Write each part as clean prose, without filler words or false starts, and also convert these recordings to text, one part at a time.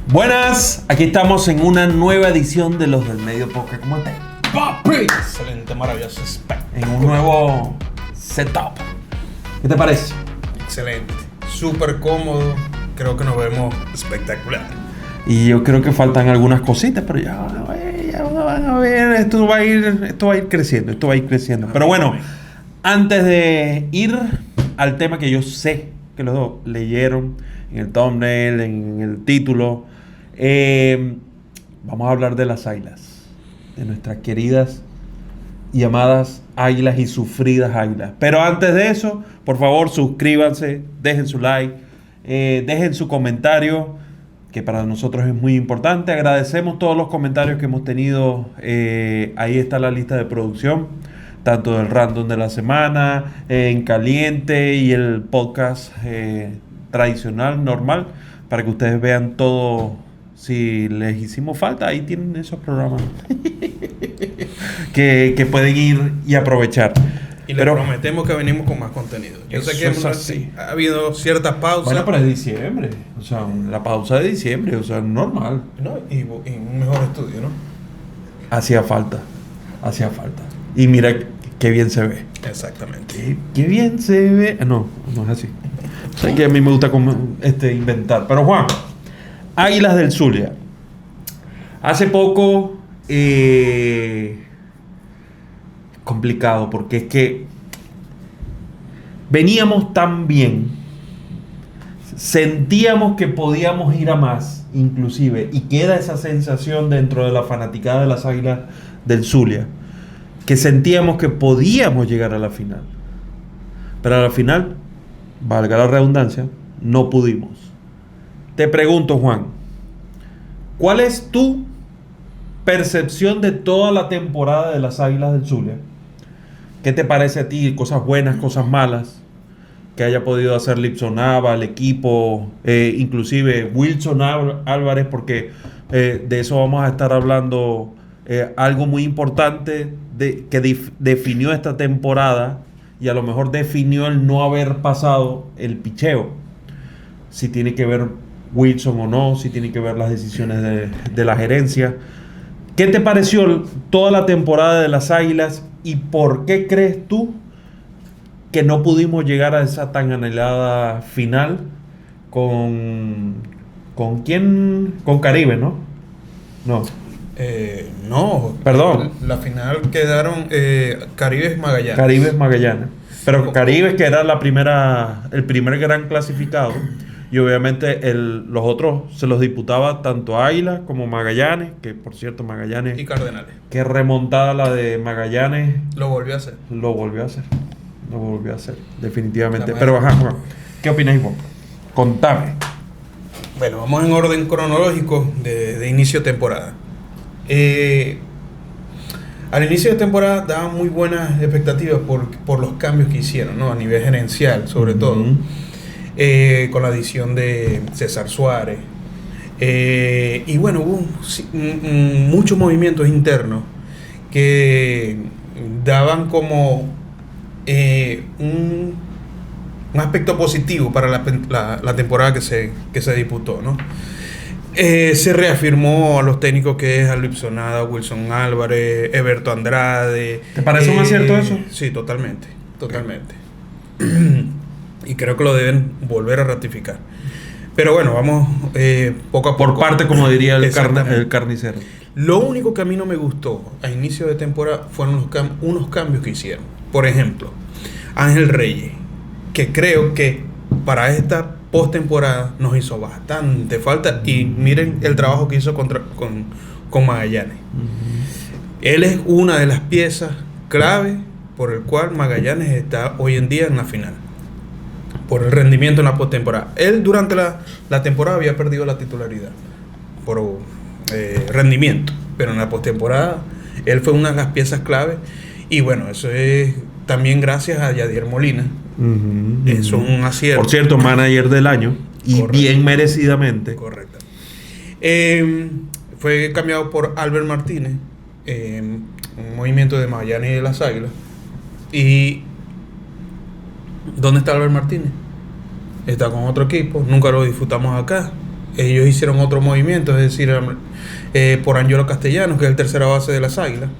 Buenas, aquí estamos en una nueva edición de Los del Medio Podcast. ¿Cómo estás, papi? Excelente, maravilloso, En un nuevo setup. ¿Qué te parece? excelente, súper cómodo. Creo que nos vemos espectacular. Y yo creo que faltan algunas cositas, pero ya van a ver, esto va a ir creciendo. Pero bueno, antes de ir al tema que yo sé que los dos leyeron en el thumbnail, en el título, vamos a hablar de las águilas, de nuestras queridas y amadas águilas y sufridas águilas. Pero antes de eso, por favor, suscríbanse, dejen su like, dejen su comentario, que para nosotros es muy importante. Agradecemos todos los comentarios que hemos tenido. Ahí está la lista de producción, tanto del random de la semana, en caliente y el podcast tradicional, normal, para que ustedes vean todo. Si les hicimos falta, ahí tienen esos programas que pueden ir y aprovechar. Y les prometemos que venimos con más contenido. Yo sé que ha habido ciertas pausas. Bueno, pero es diciembre. O sea, la pausa de diciembre, o sea, normal. ¿No? Y un mejor estudio, ¿no? Hacía falta. Y mira qué bien se ve. Exactamente. Qué bien se ve. No es así. O sea, que a mí me gusta inventar. Pero Juan, Águilas del Zulia. Hace poco, complicado, porque es que veníamos tan bien, sentíamos que podíamos ir a más, inclusive, y queda esa sensación dentro de la fanaticada de las Águilas del Zulia, que sentíamos que podíamos llegar a la final. Pero a la final, valga la redundancia, no pudimos. Te pregunto, Juan, ¿cuál es tu percepción de toda la temporada de las Águilas del Zulia? ¿Qué te parece a ti? Cosas buenas, cosas malas que haya podido hacer Lipson Nava, el equipo, inclusive Wilson Álvarez, porque de eso vamos a estar hablando. Algo muy importante que definió esta temporada, y a lo mejor definió el no haber pasado el picheo. Si tiene que ver Wilson o no, si tiene que ver las decisiones de la gerencia. ¿Qué te pareció toda la temporada de las Águilas y por qué crees tú que no pudimos llegar a esa tan anhelada final con quién? Con Caribe, ¿no? No. No. Perdón. La final quedaron Caribes Magallanes. Caribes Magallanes. Pero Caribes, que era el primer gran clasificado. Y obviamente los otros se los disputaba tanto Águila como Magallanes, que por cierto Magallanes... Y Cardenales. Qué remontada la de Magallanes. Lo volvió a hacer. Lo volvió a hacer, definitivamente. Pero ajá, Juan, ¿qué opináis vos? Contame. Bueno, vamos en orden cronológico de inicio de temporada. Al inicio de temporada daban muy buenas expectativas por los cambios que hicieron, ¿no? A nivel gerencial, sobre todo. Con la adición de César Suárez. Y bueno, hubo muchos movimientos internos que daban como un aspecto positivo para la temporada que se disputó, ¿no? Se reafirmó a los técnicos que es Lipson Nava, Wilson Álvarez, Eberto Andrade. ¿Te parece un acierto eso? Sí, totalmente. Y creo que lo deben volver a ratificar. Pero bueno, vamos poco a poco. Por parte, como diría el carnicero. Lo único que a mí no me gustó a inicio de temporada fueron unos cambios que hicieron. Por ejemplo, Ángel Reyes, que creo que para esta postemporada nos hizo bastante falta. Y miren el trabajo que hizo con Magallanes. Él es una de las piezas clave por el cual Magallanes está hoy en día en la final, por el rendimiento en la postemporada. Él durante la temporada había perdido la titularidad por rendimiento, pero en la postemporada él fue una de las piezas clave. Y bueno, eso es también gracias a Yadier Molina. Eso es un acierto. Por cierto, manager del año. Y correcto, bien merecidamente. Correcto. Fue cambiado por Albert Martínez, un movimiento de Magallanes y de las Águilas. Y ¿Dónde está Albert Martínez? Está con otro equipo, nunca lo disfrutamos acá. Ellos hicieron otro movimiento, es decir, por Angelo Castellanos, que es el tercera base de las Águilas.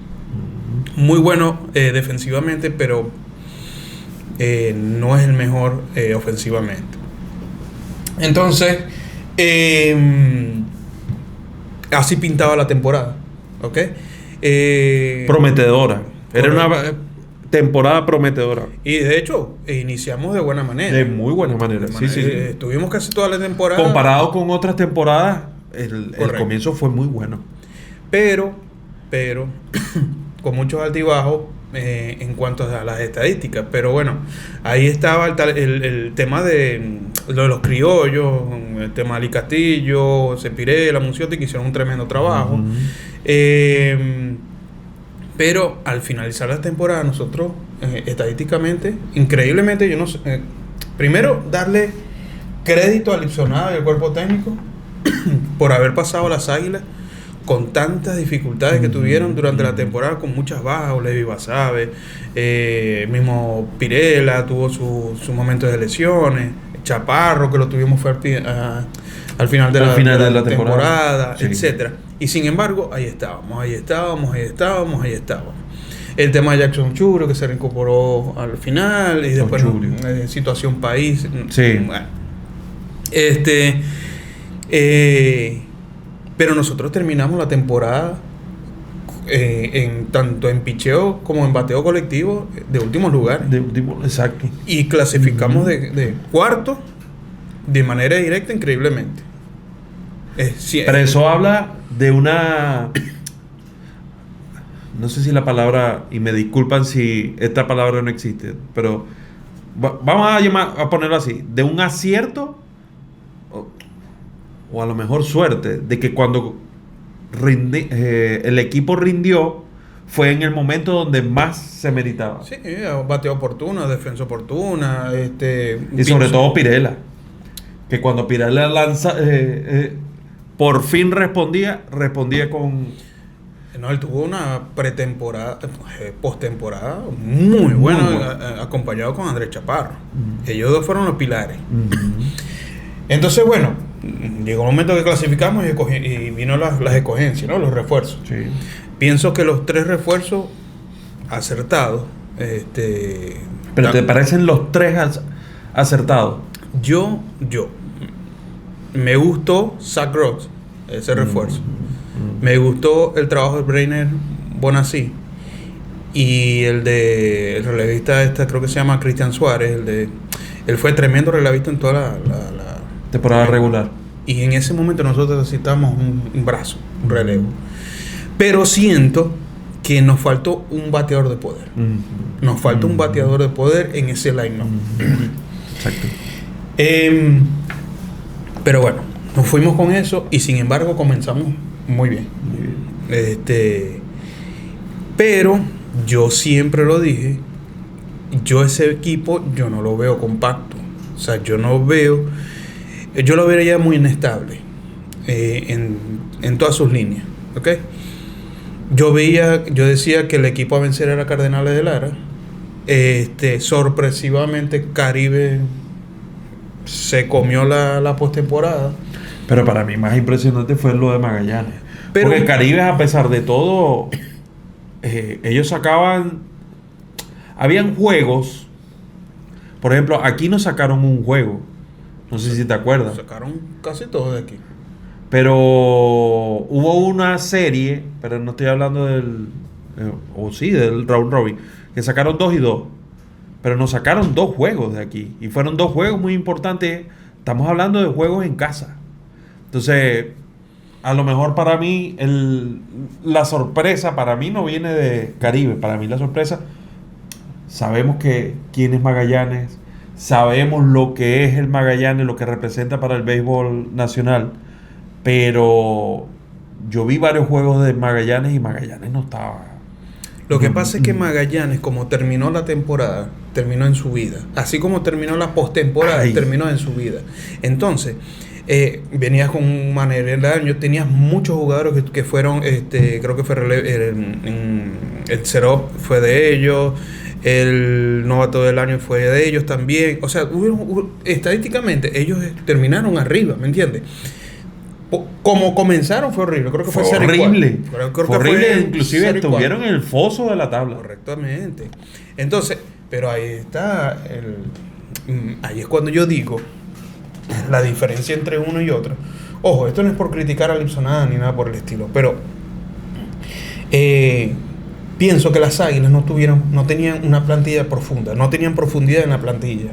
Muy bueno defensivamente, pero no es el mejor ofensivamente. Entonces, así pintaba la temporada, ¿ok? Prometedora. Era una temporada prometedora. Y de hecho, iniciamos de buena manera. De muy buena manera. Sí. Estuvimos casi toda la temporada. Comparado con otras temporadas, el comienzo fue muy bueno. Pero, con muchos altibajos en cuanto a las estadísticas. Pero bueno, ahí estaba el tema de los criollos, el tema de Ali Castillo, Cepirela, Munciotti, que hicieron un tremendo trabajo. Pero al finalizar la temporada, nosotros, estadísticamente, increíblemente, yo no sé. Primero, darle crédito a Lipsonada y al cuerpo técnico por haber pasado a las Águilas con tantas dificultades que tuvieron durante la temporada, con muchas bajas. Levi Basabe, mismo Pirela tuvo su momento de lesiones, Chaparro, que lo tuvimos fue al final de la temporada, sí, etcétera. Y sin embargo, ahí estábamos. El tema de Jackson Churio, que se reincorporó al final, y después situación país. Sí. Bueno. Pero nosotros terminamos la temporada tanto en picheo como en bateo colectivo de últimos lugares. Exacto. Y clasificamos de cuarto de manera directa, increíblemente. Pero eso habla de una... No sé si la palabra, y me disculpan si esta palabra no existe, pero vamos a ponerlo así, de un acierto o a lo mejor suerte, de que cuando el equipo rindió fue en el momento donde más se meritaba. Sí, bateo oportuna, defensa oportuna, y sobre todo Pirela, que cuando Pirela lanza por fin respondía con... No, él tuvo una pretemporada, postemporada muy buena, acompañado con Andrés Chaparro. Ellos dos fueron los pilares. Entonces, bueno, llegó un momento que clasificamos y vino las escogencias, ¿no? Los refuerzos. Sí. Pienso que los 3 refuerzos acertados. ¿Pero te parecen los 3 acertados? Yo me gustó Zach Rocks, ese refuerzo. Me gustó el trabajo de Brainer Bonasí y el relevista creo que se llama Cristian Suárez. Él fue tremendo relevista en toda la temporada regular. Y en ese momento nosotros necesitamos un brazo, un relevo. Pero siento que nos faltó un bateador de poder. Nos falta un bateador de poder en ese line-up. Exacto. Pero bueno, nos fuimos con eso y sin embargo comenzamos muy bien. Pero yo siempre lo dije, ese equipo yo no lo veo compacto. O sea, yo lo vería muy inestable en todas sus líneas. ¿Ok? Yo decía que el equipo a vencer era Cardenales de Lara. Sorpresivamente Caribe se comió la postemporada. Pero para mí más impresionante fue lo de Magallanes. Porque el Caribe, a pesar de todo, ellos sacaban... Habían juegos. Por ejemplo, aquí nos sacaron un juego. No sé si te acuerdas. Sacaron casi todo de aquí. Pero hubo una serie, pero no estoy hablando del round robin, que sacaron 2 y 2. Pero nos sacaron 2 juegos de aquí. Y fueron 2 juegos muy importantes. Estamos hablando de juegos en casa. Entonces, a lo mejor para mí, la sorpresa para mí no viene de Caribe. Para mí la sorpresa, sabemos quién es Magallanes, sabemos lo que es el Magallanes, lo que representa para el béisbol nacional, pero yo vi varios juegos de Magallanes y Magallanes no estaba... Lo que pasa es que Magallanes, como terminó la temporada, terminó en su vida. Así como terminó la postemporada, terminó en su vida. Entonces... venías con un manera del año, tenías muchos jugadores que fueron, creo que fue el setup fue de ellos, El novato del año fue de ellos también. O sea, estadísticamente ellos terminaron arriba, ¿me entiendes? Como comenzaron fue horrible. Creo que fue horrible. Creo fue que horrible, fue inclusive 0-4. estuvieron en el foso de la tabla. Correctamente. Entonces, pero ahí está ahí es cuando yo digo la diferencia entre uno y otro. Ojo, esto no es por criticar a Lipsonada ni nada por el estilo, pero pienso que las Águilas no tenían una plantilla profunda, no tenían profundidad en la plantilla.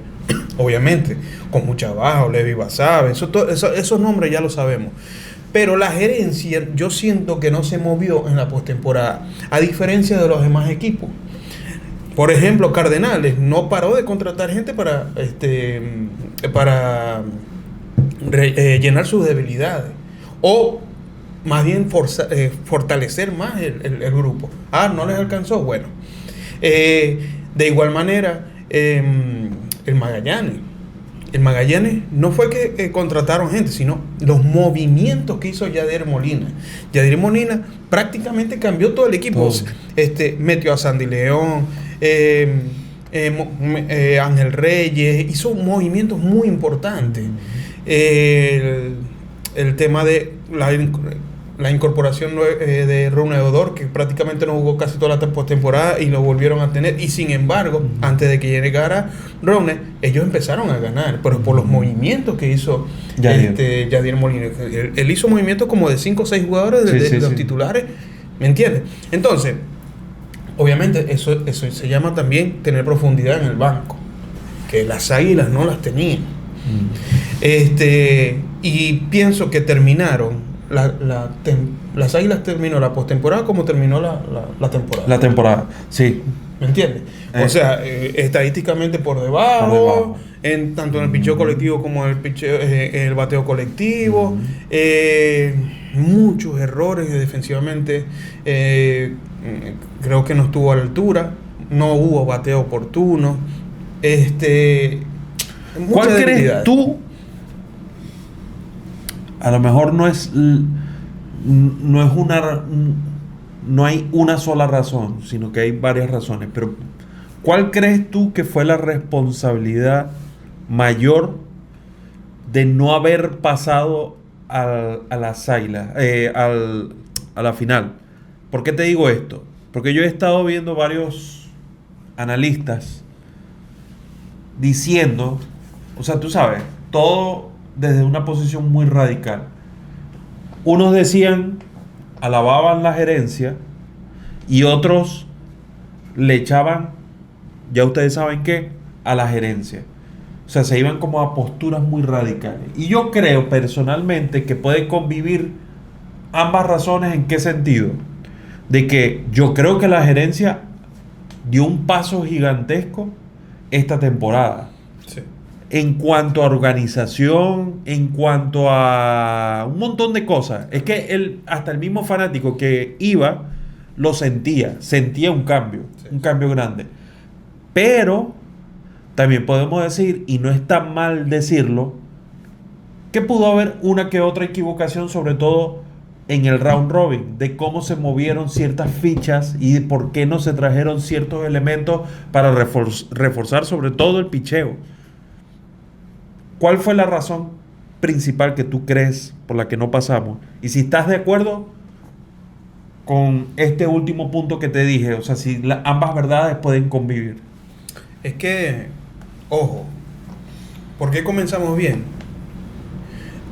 Obviamente, con mucha baja, Levi Basabe, esos nombres ya lo sabemos. Pero la gerencia, yo siento que no se movió en la postemporada, a diferencia de los demás equipos. Por ejemplo, Cardenales no paró de contratar gente para llenar sus debilidades. O más bien fortalecer más el grupo. No les alcanzó. Bueno. De igual manera, el Magallanes. El Magallanes no fue que contrataron gente, sino los movimientos que hizo Yadier Molina. Yadier Molina prácticamente cambió todo el equipo. Metió a Sandy León, Ángel Reyes, hizo movimientos muy importantes. El tema de la incorporación de Rune Odor, que prácticamente no jugó casi toda la postemporada y lo volvieron a tener, y sin embargo, antes de que llegara Rune, ellos empezaron a ganar, pero por los movimientos que hizo Yadier Molina. Él hizo movimientos como de 5 o 6 jugadores de los titulares, ¿me entiendes? Entonces, obviamente eso se llama también tener profundidad en el banco, que las Águilas no las tenían. Y pienso que terminaron las Águilas terminó la postemporada como terminó la temporada. La temporada, sí. ¿Me entiendes? O sea, estadísticamente por debajo. Tanto en el picheo colectivo como en el bateo colectivo. Muchos errores defensivamente. Creo que no estuvo a la altura. No hubo bateo oportuno. ¿Cuál crees tú? A lo mejor no hay una sola razón, sino que hay varias razones. Pero ¿cuál crees tú que fue la responsabilidad mayor de no haber pasado a las Águilas, a la final? ¿Por qué te digo esto? Porque yo he estado viendo varios analistas diciendo, o sea, tú sabes, todo desde una posición muy radical. Unos decían, alababan la gerencia, y otros le echaban, ya ustedes saben qué, a la gerencia. O sea, se iban como a posturas muy radicales. Y yo creo personalmente que puede convivir ambas razones. ¿En qué sentido? De que yo creo que la gerencia dio un paso gigantesco esta temporada. Sí. En cuanto a organización, en cuanto a un montón de cosas. Es que hasta el mismo fanático que iba lo sentía un cambio, un cambio grande. Pero también podemos decir, y no está mal decirlo, que pudo haber una que otra equivocación, sobre todo en el round robin, de cómo se movieron ciertas fichas y de por qué no se trajeron ciertos elementos para reforzar sobre todo el picheo. ¿Cuál fue la razón principal que tú crees por la que no pasamos? Y si estás de acuerdo con este último punto que te dije, o sea, si ambas verdades pueden convivir. Es que, ojo, ¿por qué comenzamos bien?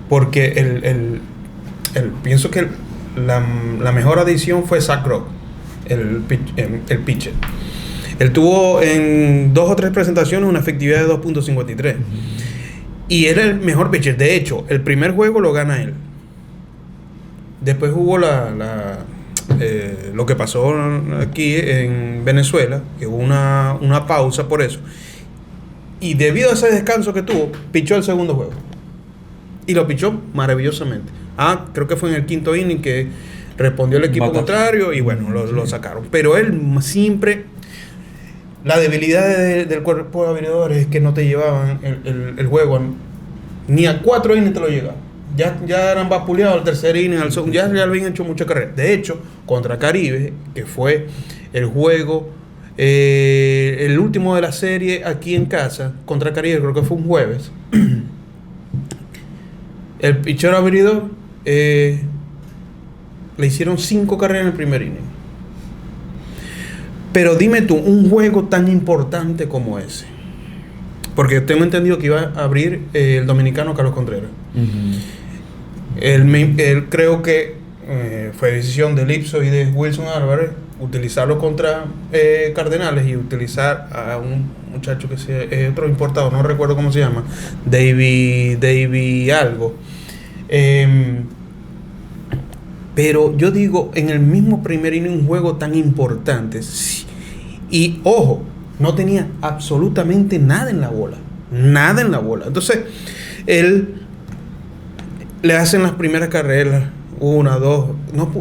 Porque pienso que la mejor adición fue Zach Rock, el pitcher. Él tuvo en 2 o 3 presentaciones una efectividad de 2.53. Y era el mejor pitcher. De hecho, el primer juego lo gana él. Después hubo lo que pasó aquí en Venezuela, que hubo una pausa por eso. Y debido a ese descanso que tuvo, pichó el segundo juego. Y lo pichó maravillosamente. Creo que fue en el 5º inning que respondió el equipo contrario y bueno, lo sacaron. Pero él siempre... La debilidad del cuerpo de abridores es que no te llevaban el juego ni a 4 innings te lo llegaban. Ya eran vapuleados al tercer inning, al segundo, ya habían hecho mucha carrera. De hecho, contra Caribe, que fue el juego El último de la serie aquí en casa, contra Caribe, creo que fue un jueves. El pitcher abridor le hicieron 5 carreras en el primer inning. Pero dime tú, un juego tan importante como ese. Porque tengo entendido que iba a abrir el dominicano Carlos Contreras. Él creo que fue decisión de Lipso y de Wilson Álvarez utilizarlo contra Cardenales y utilizar a un muchacho que es otro importado, no recuerdo cómo se llama, Davey algo. Pero yo digo, en el mismo primer inning, un juego tan importante. Y ojo, no tenía absolutamente nada en la bola. Nada en la bola. Entonces, él le hacen las primeras carreras, 1, 2.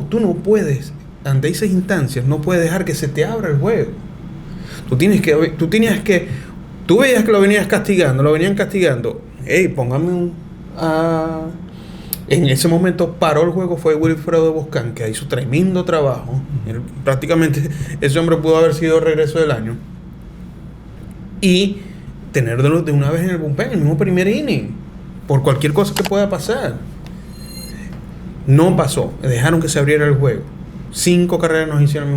Tú no puedes, ante esas instancias, no puedes dejar que se te abra el juego. Tú veías que lo venían castigando. Hey, póngame en ese momento paró el juego, fue Wilfredo Boscán, que hizo tremendo trabajo. Prácticamente ese hombre pudo haber sido el regreso del año. Y tenerlo de una vez en el bullpen, en el mismo primer inning, por cualquier cosa que pueda pasar. No pasó, dejaron que se abriera el juego. 5 carreras nos hicieron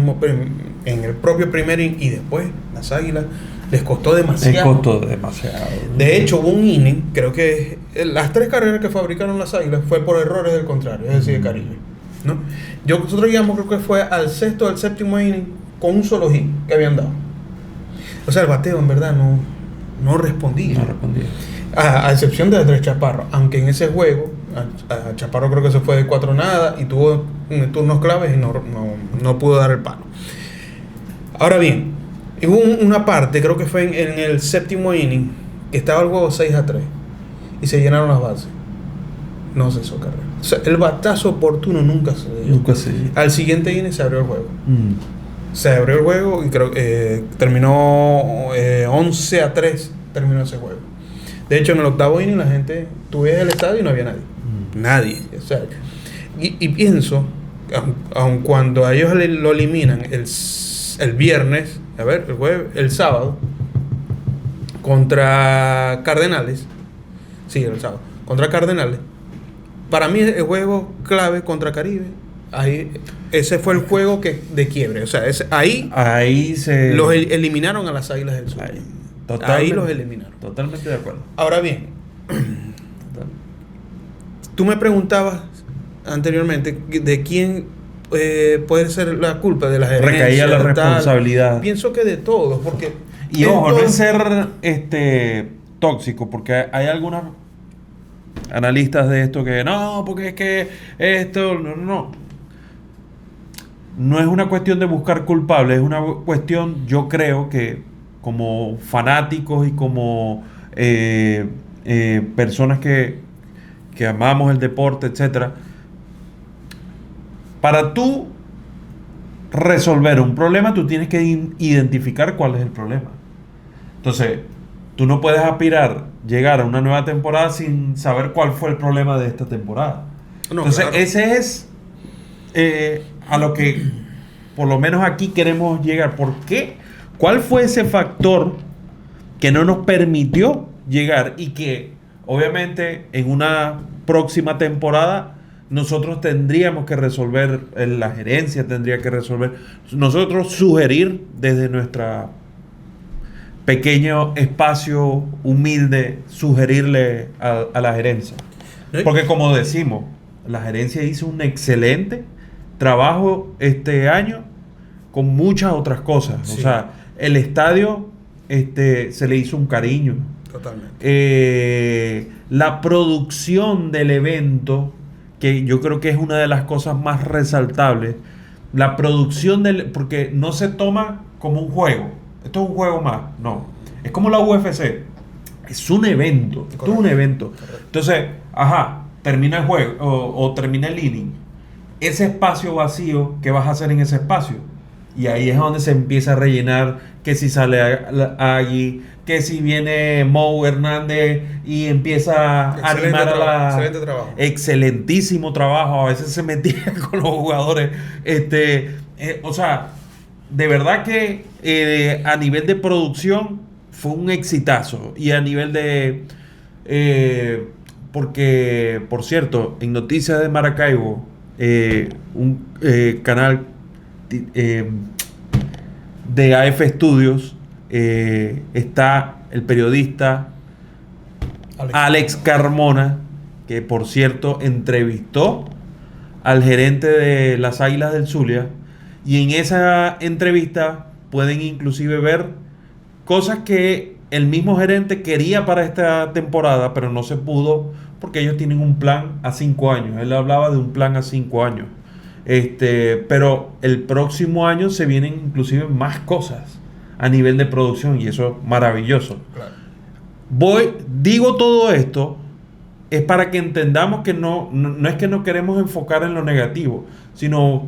en el propio primer inning, y después las Águilas les costó demasiado. De hecho, hubo un inning, creo que las 3 carreras que fabricaron las Águilas fue por errores del contrario, es decir, de Caribe, ¿no? Nosotros llegamos, creo que fue al 6º, al 7º inning con un solo hit que habían dado. O sea, el bateo en verdad no respondía. A excepción de Andrés Chaparro, aunque en ese juego a Chaparro creo que se fue de 4-0 y tuvo turnos claves y no pudo dar el palo. Ahora bien, hubo una parte, creo que fue en el 7º inning, que estaba el juego 6-3 y se llenaron las bases. No se hizo carrera. O sea, el batazo oportuno nunca se dio. Al siguiente inning se abrió el juego. Se abrió el juego y creo que terminó 11-3. Terminó ese juego. De hecho, en el 8º inning la gente, tú ves el estadio y no había nadie. Nadie. O sea, y pienso, aun cuando a ellos lo eliminan el viernes, el sábado, contra Cardenales. Sí, el sábado. Contra Cardenales. Para mí el juego clave contra Caribe. Ese fue el juego de quiebre. O sea, ahí los eliminaron a las Águilas del Sur. Ahí los eliminaron. Totalmente de acuerdo. Ahora bien, tú me preguntabas anteriormente de quién puede ser la culpa de la gerencia. Recaía la responsabilidad. Pienso que de todos, porque... Y ojo, no es ser tóxico, porque hay algunos analistas de esto que no, porque es que esto, no. No es una cuestión de buscar culpables, es una cuestión, yo creo que como fanáticos y como personas que amamos el deporte, etcétera, para tú resolver un problema, tú tienes que identificar cuál es el problema. Entonces, tú no puedes llegar a una nueva temporada sin saber cuál fue el problema de esta temporada. No, entonces, claro. Ese es a lo que por lo menos aquí queremos llegar. ¿Por qué? ¿Cuál fue ese factor que no nos permitió llegar y que obviamente en una próxima temporada nosotros tendríamos que resolver, la gerencia tendría que resolver, nosotros sugerir desde nuestro pequeño espacio humilde, sugerirle a la gerencia? Porque como decimos, la gerencia hizo un excelente trabajo este año con muchas otras cosas. Sí. O sea, el estadio se le hizo un cariño. Totalmente. La producción del evento, que yo creo que es una de las cosas más resaltables. La producción porque no se toma como un juego. Esto es un juego más. No. Es como la UFC. Es un evento. Esto es un evento. Correcto. Entonces, termina el juego o termina el inning. Ese espacio vacío, ¿qué vas a hacer en ese espacio? Y ahí es donde se empieza a rellenar, que si sale Agui, que si viene Mo Hernández y empieza a animar a la... Excelente trabajo. Excelentísimo trabajo. A veces se metía con los jugadores. O sea, de verdad que a nivel de producción fue un exitazo. Y a nivel de... porque, por cierto, en Noticias de Maracaibo, un canal de AF Estudios, está el periodista Alex Carmona, que por cierto entrevistó al gerente de las Águilas del Zulia, y en esa entrevista pueden inclusive ver cosas que el mismo gerente quería para esta temporada, pero no se pudo porque ellos tienen un plan a 5 años. Él hablaba de un plan a 5 años. Pero el próximo año se vienen inclusive más cosas a nivel de producción, y eso es maravilloso. Claro. Digo todo esto es para que entendamos que no es que no queremos enfocar en lo negativo, sino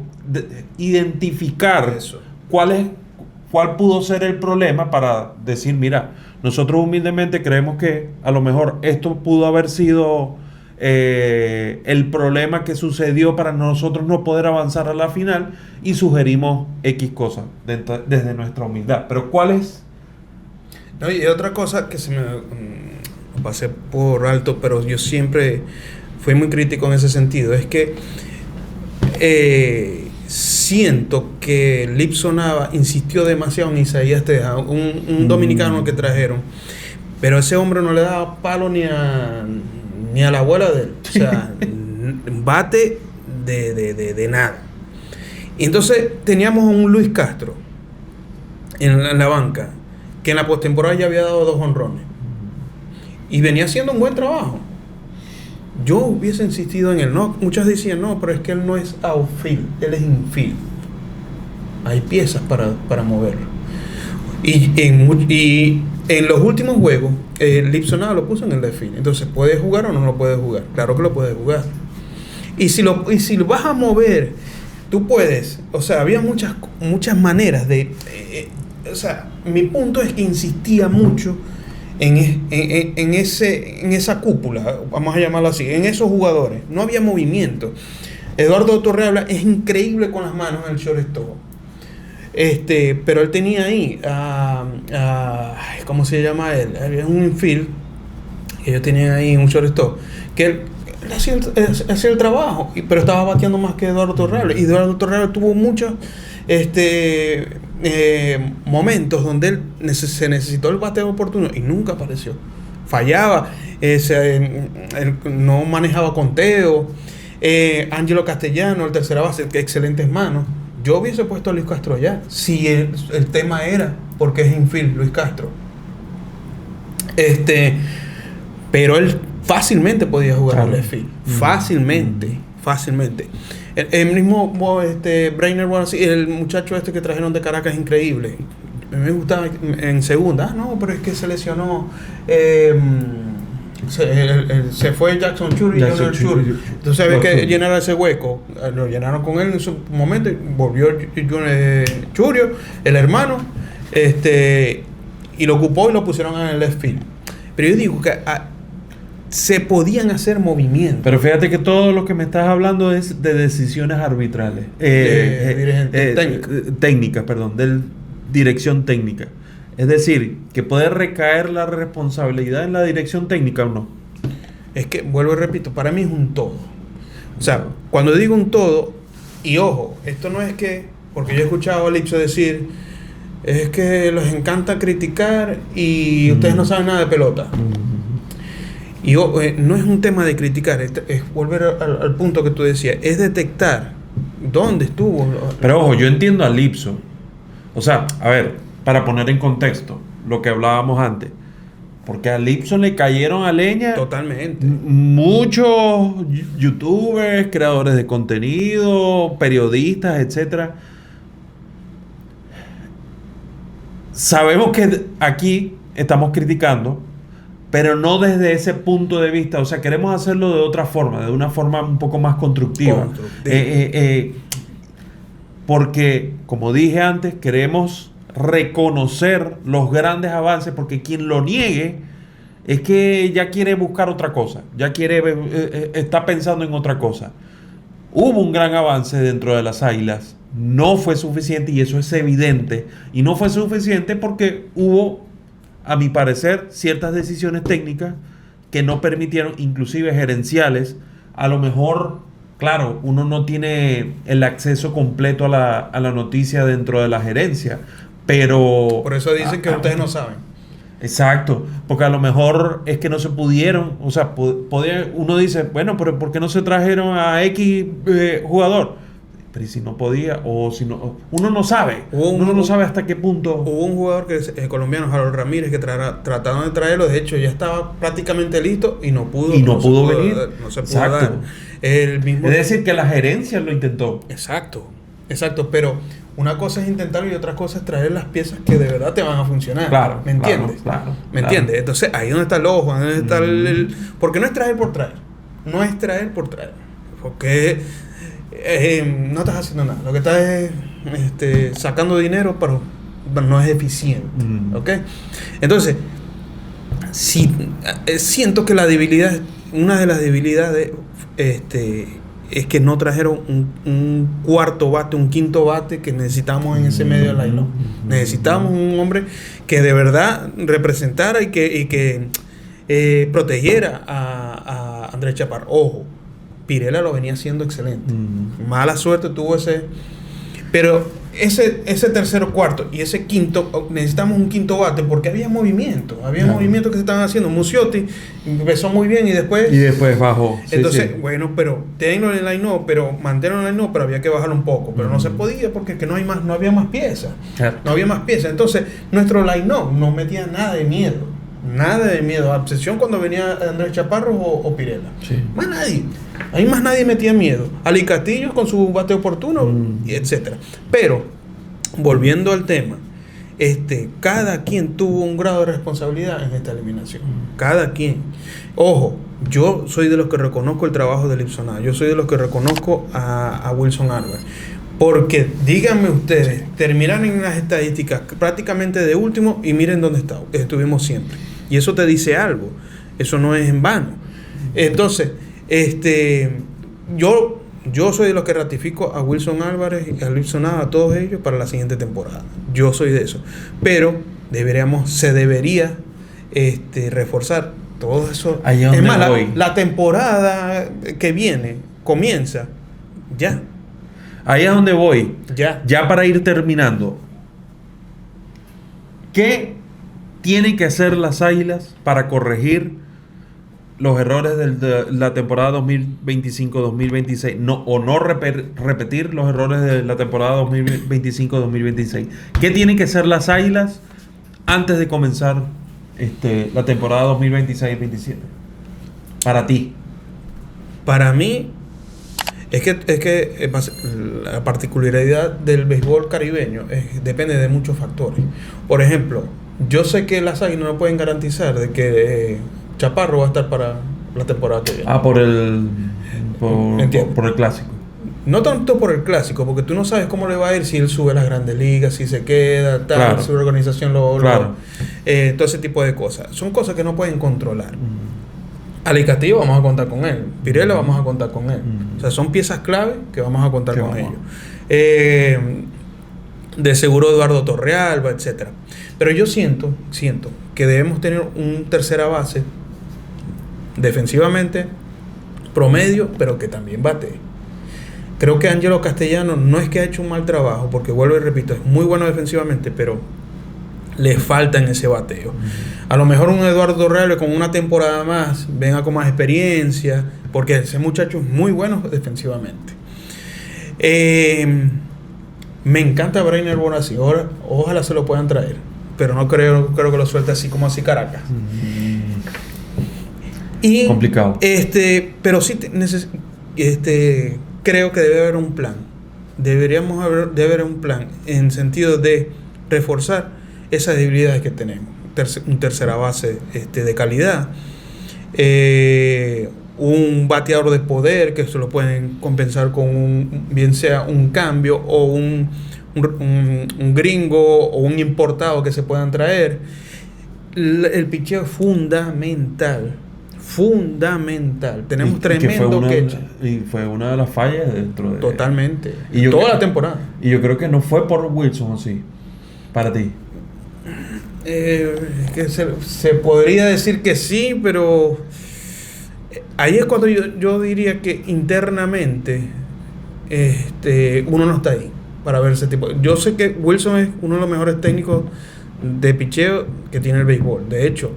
identificar eso. cuál pudo ser el problema, para decir, mira, nosotros humildemente creemos que a lo mejor esto pudo haber sido el problema que sucedió para nosotros no poder avanzar a la final, y sugerimos X cosas desde nuestra humildad. Pero ¿cuál es? No, y otra cosa que se me pasé por alto, pero yo siempre fui muy crítico en ese sentido, es que siento que Lipso Nava insistió demasiado en Isaías Teja, un dominicano que trajeron, pero ese hombre no le daba palo ni a la abuela de él. O sea, bate de nada. Y entonces teníamos a un Luis Castro en la banca, que en la postemporada ya había dado 2 jonrones y venía haciendo un buen trabajo. Yo hubiese insistido en él. No, muchos decían, no, pero es que él no es outfield, él es infield. Hay piezas para moverlo. Y en los últimos juegos, Lipso Nava lo puso en el left field. Entonces, ¿puede jugar o no lo puede jugar? Claro que lo puede jugar. Y si lo vas a mover, tú puedes. O sea, había muchas maneras de... o sea, mi punto es que insistía mucho en esa cúpula, vamos a llamarlo así, en esos jugadores. No había movimiento. Eduardo Torrealba es increíble con las manos en el shortstop. Pero él tenía ahí ¿cómo se llama él? Había un infield que ellos tenían ahí, un shortstop, que él hacía el trabajo, pero estaba bateando más que Eduardo Torrealba. Y Eduardo Torrealba tuvo muchos momentos donde él se necesitó el bateo oportuno y nunca apareció. Fallaba, él no manejaba conteo. Ángelo Castellano, el tercera base, que excelentes manos. Yo hubiese puesto a Luis Castro allá, si el tema era porque es infield Luis Castro. Pero él fácilmente podía jugar al left field. Fácilmente. El mismo Brainer, el muchacho que trajeron de Caracas, es increíble. A mí me gustaba en segunda. No, pero es que se lesionó. Se fue Jackson Churi. Entonces había que llenar ese hueco. Lo llenaron con él en su momento y volvió Churio, el hermano, y lo ocupó y lo pusieron en el left field. Pero yo digo que se podían hacer movimientos. Pero fíjate que todo lo que me estás hablando es de decisiones arbitrales. Técnicas, de dirección técnica. Es decir, que puede recaer la responsabilidad en la dirección técnica o no. Es que, vuelvo y repito, para mí es un todo. O sea, cuando digo un todo, y ojo, esto no es que, porque yo he escuchado a Lipso decir, es que les encanta criticar y ustedes no saben nada de pelota. Y no es un tema de criticar, es volver al punto que tú decías, es detectar dónde estuvo. Pero ojo, yo entiendo a Lipso. O sea, a ver, para poner en contexto lo que hablábamos antes, porque a Lipson le cayeron a leña totalmente muchos youtubers, creadores de contenido, periodistas, etcétera. Sabemos que aquí estamos criticando, pero no desde ese punto de vista. O sea, queremos hacerlo de otra forma, de una forma un poco más constructiva. Porque, como dije antes, queremos reconocer los grandes avances, porque quien lo niegue es que ya quiere buscar otra cosa, está pensando en otra cosa. Hubo un gran avance dentro de las Águilas no fue suficiente y eso es evidente. Y no fue suficiente porque hubo, a mi parecer, ciertas decisiones técnicas que no permitieron, inclusive gerenciales. A lo mejor, claro, uno no tiene el acceso completo a la noticia dentro de la gerencia, pero... Por eso dicen que ustedes no saben. Exacto, porque a lo mejor es que no se pudieron, o sea, uno dice, bueno, pero ¿por qué no se trajeron a X jugador? Pero ¿y si no podía? O si no, uno no sabe, uno no sabe hasta qué punto. Hubo un jugador colombiano, Harold Ramírez, que trataron de traerlo, de hecho ya estaba prácticamente listo y no pudo. No pudo venir. No se pudo dar. Es decir, que la gerencia lo intentó. Exacto, pero una cosa es intentarlo y otra cosa es traer las piezas que de verdad te van a funcionar. Claro, ¿me entiendes? Claro. ¿Me entiendes? Entonces ahí es donde está el ojo, ahí donde está porque no es traer por traer. No es traer por traer. Porque no estás haciendo nada. Lo que estás es sacando dinero, pero no es eficiente. ¿Ok? Entonces, siento que una de las debilidades es que no trajeron un cuarto bate, un quinto bate que necesitamos en ese medio del line-up. Necesitamos un hombre que de verdad representara y que protegiera a Andrés Chaparro. Ojo, Pirela lo venía haciendo excelente. Mala suerte tuvo ese... Pero ese tercero, cuarto y ese quinto, necesitamos un quinto bate porque había movimientos que se estaban haciendo. Muciotti empezó muy bien y después bajó. Entonces, bueno, pero tenlo en el line-up, pero manténlo en el line-up, pero había que bajarlo un poco. Pero no se podía porque que no había más piezas. Claro. No había más piezas. Entonces, nuestro line-up no metía nada de miedo. Nada de miedo. A excepción cuando venía Andrés Chaparro o Pirela. Sí. Más nadie. Ahí más nadie metía miedo. Ali Castillo con su bate oportuno, etcétera. Pero, volviendo al tema, cada quien tuvo un grado de responsabilidad en esta eliminación. Cada quien. Ojo, yo soy de los que reconozco el trabajo de Lipsonada. Yo soy de los que reconozco a Wilson Álvarez. Porque, díganme ustedes, terminaron en las estadísticas prácticamente de último y miren dónde estuvimos siempre. Y eso te dice algo. Eso no es en vano. Entonces, yo soy de los que ratifico a Wilson Álvarez y a Lipsonada, a todos ellos para la siguiente temporada. Yo soy de eso. Pero se debería reforzar todo eso. Es más, la temporada que viene comienza ya. Ahí es donde voy. Ya para ir terminando. ¿Qué tienen que hacer las Águilas para corregir los errores de la temporada 2025-2026? No repetir los errores de la temporada 2025-2026. ¿Qué tienen que hacer las Águilas antes de comenzar la temporada 2026-2027? Para ti. Para mí, es que la particularidad del béisbol caribeño depende de muchos factores. Por ejemplo, yo sé que las Águilas no pueden garantizar de que Chaparro va a estar para la temporada que viene. Por el clásico. No tanto por el clásico, porque tú no sabes cómo le va a ir si él sube a las grandes ligas, si se queda, tal, claro. Su organización claro. Todo ese tipo de cosas. Son cosas que no pueden controlar. Ali Castillo vamos a contar con él. Pirela vamos a contar con él. O sea, son piezas clave que vamos a contar con ellos. De seguro Eduardo Torrealba, etcétera. Pero yo siento que debemos tener un tercera base defensivamente promedio, pero que también bate. Creo que Ángelo Castellano no es que ha hecho un mal trabajo, porque vuelvo y repito, es muy bueno defensivamente, pero le falta en ese bateo. A lo mejor un Eduardo Torrealba con una temporada más venga con más experiencia, porque ese muchacho es muy bueno defensivamente. Me encanta Brainer Bonacci. Ojalá se lo puedan traer, pero no creo que lo suelte así como así Caracas. Y complicado. Pero sí creo que debe haber un plan. Debe haber un plan en sentido de reforzar esas debilidades que tenemos. Un tercera base de calidad. Un bateador de poder que se lo pueden compensar con bien sea un cambio o un gringo o un importado que se puedan traer. El picheo es fundamental fundamental. Tenemos Y que tremendo catcher. y fue una de las fallas dentro de... Totalmente. Y yo Toda creo- la temporada. Y yo creo que no fue por Wilson, ¿o sí? Para ti. Que se podría decir que sí, pero ahí es cuando yo diría que internamente uno no está ahí para ver ese tipo. Yo sé que Wilson es uno de los mejores técnicos de picheo que tiene el béisbol. De hecho,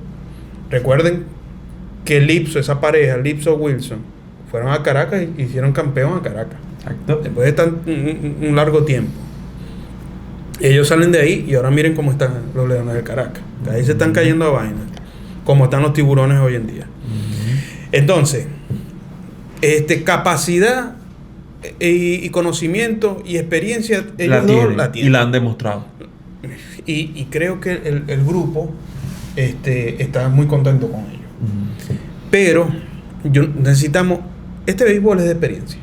recuerden que esa pareja, Lipso-Wilson, fueron a Caracas y hicieron campeón a Caracas. Exacto. Después de tan, un largo tiempo. Ellos salen de ahí y ahora miren cómo están los Leones del Caracas. De ahí se están cayendo a vaina. Como están los Tiburones hoy en día. Entonces, capacidad y conocimiento y experiencia, ellos dos la tienen. Y la han demostrado. Y creo que el grupo está muy contento con ellos. Pero necesitamos... Este béisbol es de experiencia.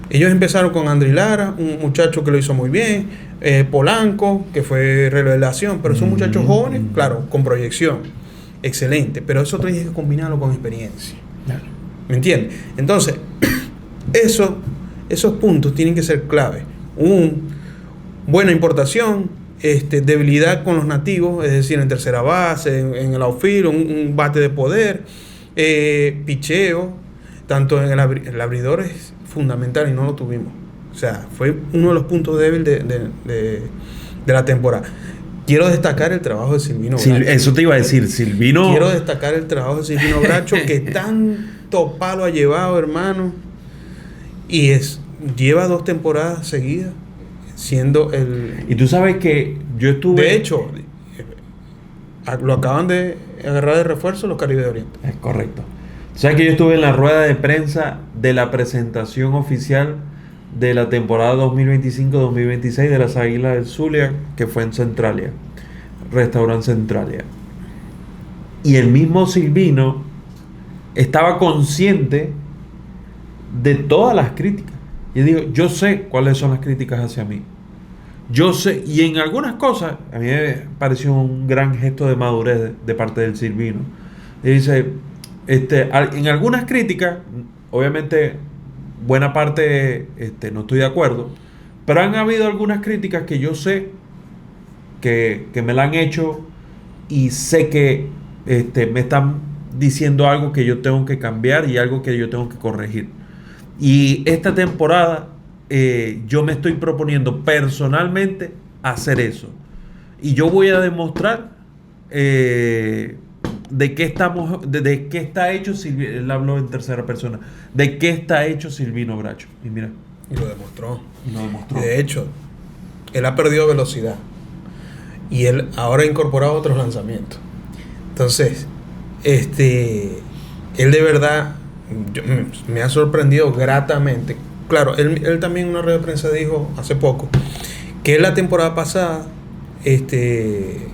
Ellos empezaron con Andry Lara, un muchacho que lo hizo muy bien, Polanco, que fue revelación, pero son muchachos jóvenes, claro, con proyección, excelente, pero eso tienes que combinarlo con experiencia. Claro. ¿Me entiendes? Entonces, esos puntos tienen que ser clave. Buena importación, debilidad con los nativos, es decir, en tercera base, en el outfield, un bate de poder, picheo, tanto en el abridor es fundamental y no lo tuvimos. O sea, fue uno de los puntos débiles de la temporada. Quiero destacar el trabajo de Silvino Bracho. Eso te iba a decir, Silvino. Quiero destacar el trabajo de Silvino Bracho, que tanto palo ha llevado, hermano. Y lleva 2 temporadas seguidas siendo el... Y tú sabes que yo estuve... De hecho, lo acaban de agarrar de refuerzo los Caribe de Oriente. Es correcto. ¿Sabes que yo estuve en la rueda de prensa de la presentación oficial de la temporada 2025-2026 de las Águilas del Zulia, que fue en Centralia, Restaurante Centralia? Y el mismo Silvino estaba consciente de todas las críticas. Y digo, yo sé cuáles son las críticas hacia mí. Yo sé, y en algunas cosas, a mí me pareció un gran gesto de madurez de parte del Silvino. Y dice, en algunas críticas, obviamente, buena parte no estoy de acuerdo, pero han habido algunas críticas que yo sé que me la han hecho y sé que me están diciendo algo que yo tengo que cambiar y algo que yo tengo que corregir. Y esta temporada yo me estoy proponiendo personalmente hacer eso. Y yo voy a demostrar de qué está hecho Silvino. Él habló en tercera persona. De qué está hecho Silvino Bracho. Y mira. Y lo demostró. Y de hecho, él ha perdido velocidad. Y él ahora ha incorporado otros lanzamientos. Entonces, él de verdad me ha sorprendido gratamente. Claro, él también en una rueda de prensa dijo hace poco que la temporada pasada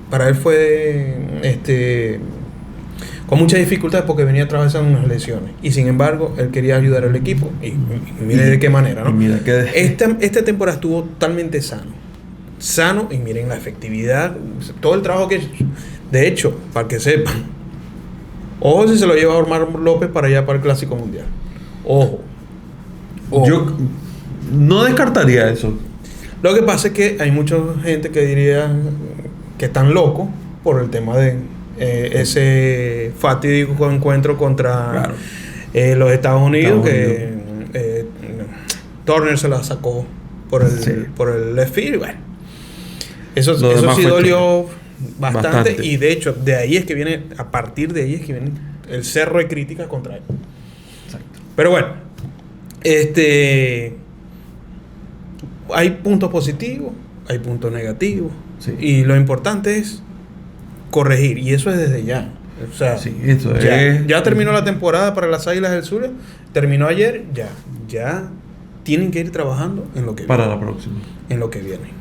para él fue con muchas dificultades porque venía atravesando unas lesiones y sin embargo él quería ayudar al equipo y mire de qué manera, ¿no? Mira que esta temporada estuvo totalmente sano y miren la efectividad, todo el trabajo que de hecho, para que sepan, ojo si se lo lleva a Omar López para allá para el Clásico Mundial. Ojo. Yo no descartaría eso. Lo que pasa es que hay mucha gente que diría que están locos por el tema de ese fatídico encuentro contra los Estados Unidos, que Turner se la sacó por el left field. Bueno, eso sí dolió bastante y de hecho de ahí es que viene, a partir de ahí es que viene el cerro de críticas contra él. Exacto. Pero bueno, hay puntos positivos, hay puntos negativos, sí. Y lo importante es corregir, y eso es desde ya. O sea, sí, eso ya terminó la temporada para las Águilas del Sur, terminó ayer, ya tienen que ir trabajando en lo que para viene, la próxima. En lo que viene.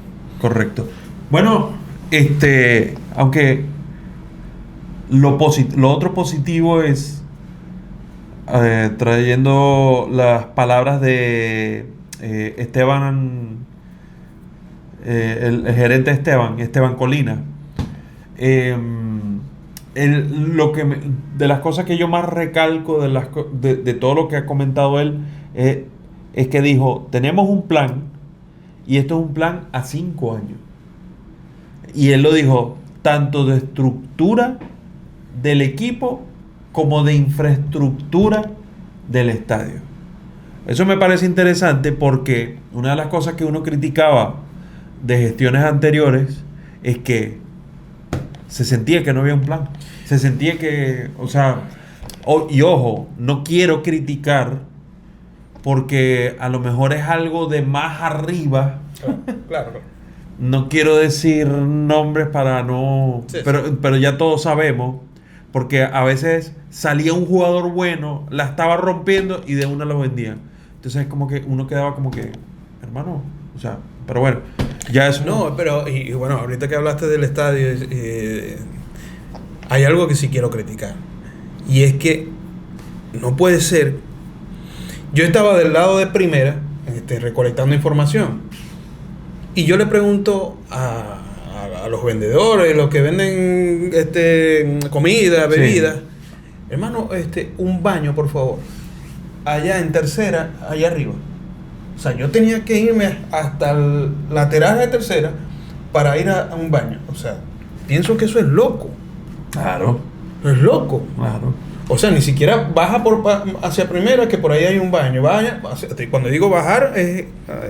Correcto. Bueno, aunque lo otro positivo es trayendo las palabras de Esteban, el gerente Esteban Colina. de las cosas que yo más recalco de todo lo que ha comentado él es que dijo, tenemos un plan y esto es un plan a 5 años. Y él lo dijo, tanto de estructura del equipo como de infraestructura del estadio. Eso me parece interesante porque una de las cosas que uno criticaba de gestiones anteriores es que se sentía que no había un plan. Se sentía que, o sea, y ojo, no quiero criticar porque a lo mejor es algo de más arriba. Claro. No quiero decir nombres para no... Sí, pero ya todos sabemos, porque a veces salía un jugador bueno, la estaba rompiendo y de una lo vendían. Entonces es como que uno quedaba como que, hermano, o sea, pero bueno, ya eso... No, pero, y bueno, ahorita que hablaste del estadio, hay algo que sí quiero criticar. Y es que no puede ser... Yo estaba del lado de primera, recolectando información. Y yo le pregunto a los vendedores, los que venden comida, bebidas, Sí. hermano, un baño, por favor. Allá en tercera, allá arriba. O sea, yo tenía que irme hasta el lateral de tercera para ir a un baño. O sea, pienso que eso es loco. Claro, Es loco. claro. O sea, ni siquiera baja hacia primera, que por ahí hay un baño. Cuando digo bajar, es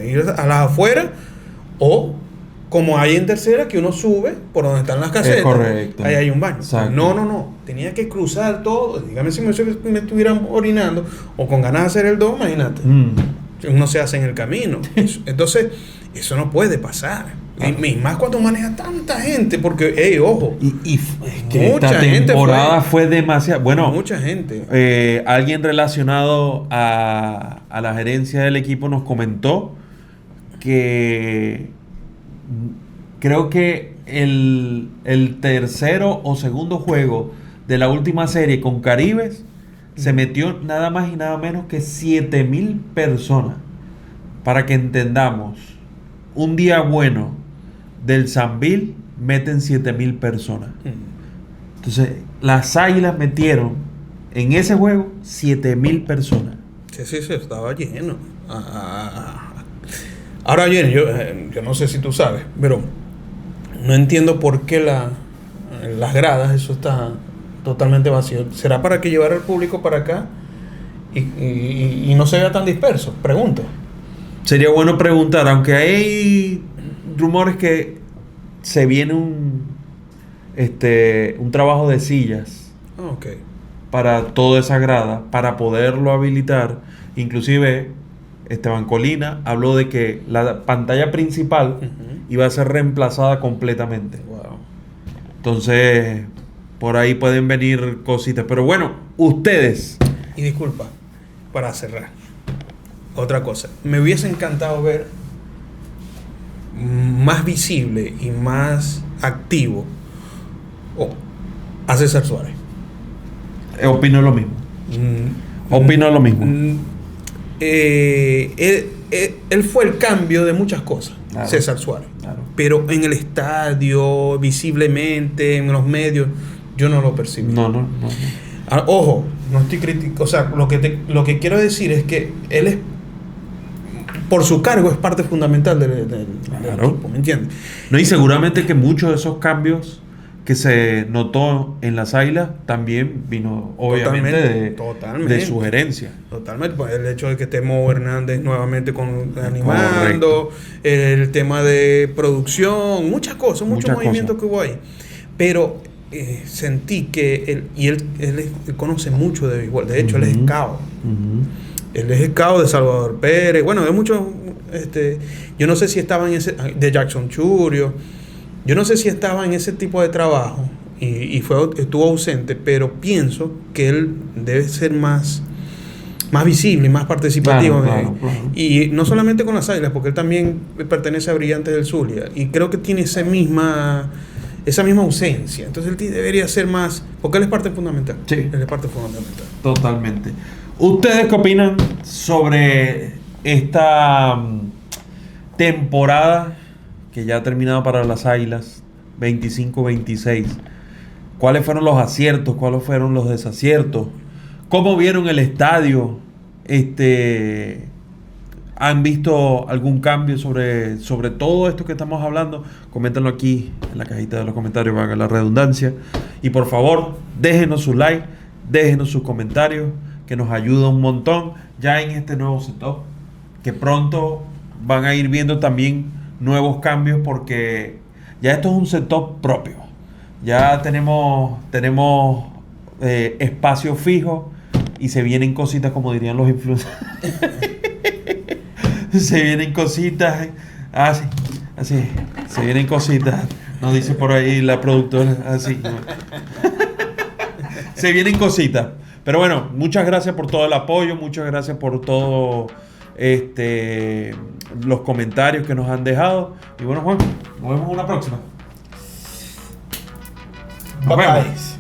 ir a las afueras, o como hay en tercera, que uno sube por donde están las casetas. Es correcto. Ahí hay un baño. Exacto. No. Tenía que cruzar todo. Dígame si me estuvieran orinando o con ganas de hacer el 2, imagínate. Uno se hace en el camino. Entonces, eso no puede pasar. Y más cuando maneja tanta gente, porque, ojo, Y es que mucha esta gente temporada fue demasiado... Bueno, mucha gente. alguien relacionado a la gerencia del equipo nos comentó que creo que el tercero o segundo juego de la última serie con Caribes se metió nada más y nada menos que 7,000 personas. Para que entendamos, un día bueno del Sambil meten 7,000 personas. Entonces, las Águilas metieron en ese juego 7,000 personas. Sí, estaba lleno. Ahora bien, yo no sé si tú sabes, pero no entiendo por qué las gradas, eso está totalmente vacío. ¿Será para que llevara el público para acá y no se vea tan disperso? Pregunto. Sería bueno preguntar, aunque hay rumores que se viene un trabajo de sillas Ok. para toda esa grada, para poderlo habilitar. Inclusive Esteban Colina habló de que la pantalla principal iba a ser reemplazada completamente. Wow. Entonces, por ahí pueden venir cositas. Pero bueno, ustedes. Y disculpa, para cerrar, otra cosa. Me hubiese encantado ver más visible y más activo a César Suárez. Opino lo mismo. Opino lo mismo. Él fue el cambio de muchas cosas, Claro. César Suárez. Claro. Pero en el estadio, visiblemente, en los medios, yo no lo percibí. No. Ojo, no estoy criticando. O sea, lo que quiero decir es que él es, por su cargo, es parte fundamental del Claro. equipo, ¿me entiendes? No, y seguramente que muchos de esos cambios que se notó en las Águilas también vino obviamente Totalmente. de su gerencia. Totalmente, pues el hecho de que esté Mo Hernández nuevamente animando, el tema de producción, muchas cosas, muchos movimientos que hubo ahí. Pero sentí que él conoce mucho de béisbol. De hecho, él es scout. Él es scout de Salvador Pérez. Bueno, de muchos. Yo no sé si estaba en ese. De Jackson Churio. Yo no sé si estaba en ese tipo de trabajo y estuvo ausente, pero pienso que él debe ser más visible y más participativo. Claro. Y no solamente con las Águilas, porque él también pertenece a Brillantes del Zulia. Y creo que tiene esa misma ausencia. Entonces él debería ser más, porque él es parte fundamental. Sí. Él es parte fundamental. Totalmente. ¿Ustedes qué opinan sobre esta temporada que ya ha terminado para las Águilas 25-26? cuáles fueron los aciertos, cuáles fueron los desaciertos, cómo vieron el estadio, ¿han visto algún cambio sobre todo esto que estamos hablando? Coméntenlo aquí en la cajita de los comentarios, valga la redundancia. Y por favor, déjenos su like, déjenos sus comentarios, que nos ayuda un montón ya en este nuevo setup, que pronto van a ir viendo también nuevos cambios, porque ya esto es un setup propio. Ya tenemos espacio fijo y se vienen cositas, como dirían los influencers. Se vienen cositas, así, se vienen cositas, nos dice por ahí la productora, así. Se vienen cositas. Pero bueno, muchas gracias por todo el apoyo, muchas gracias por todo los comentarios que nos han dejado. Y bueno, Juan, nos vemos en una próxima. Nos vemos.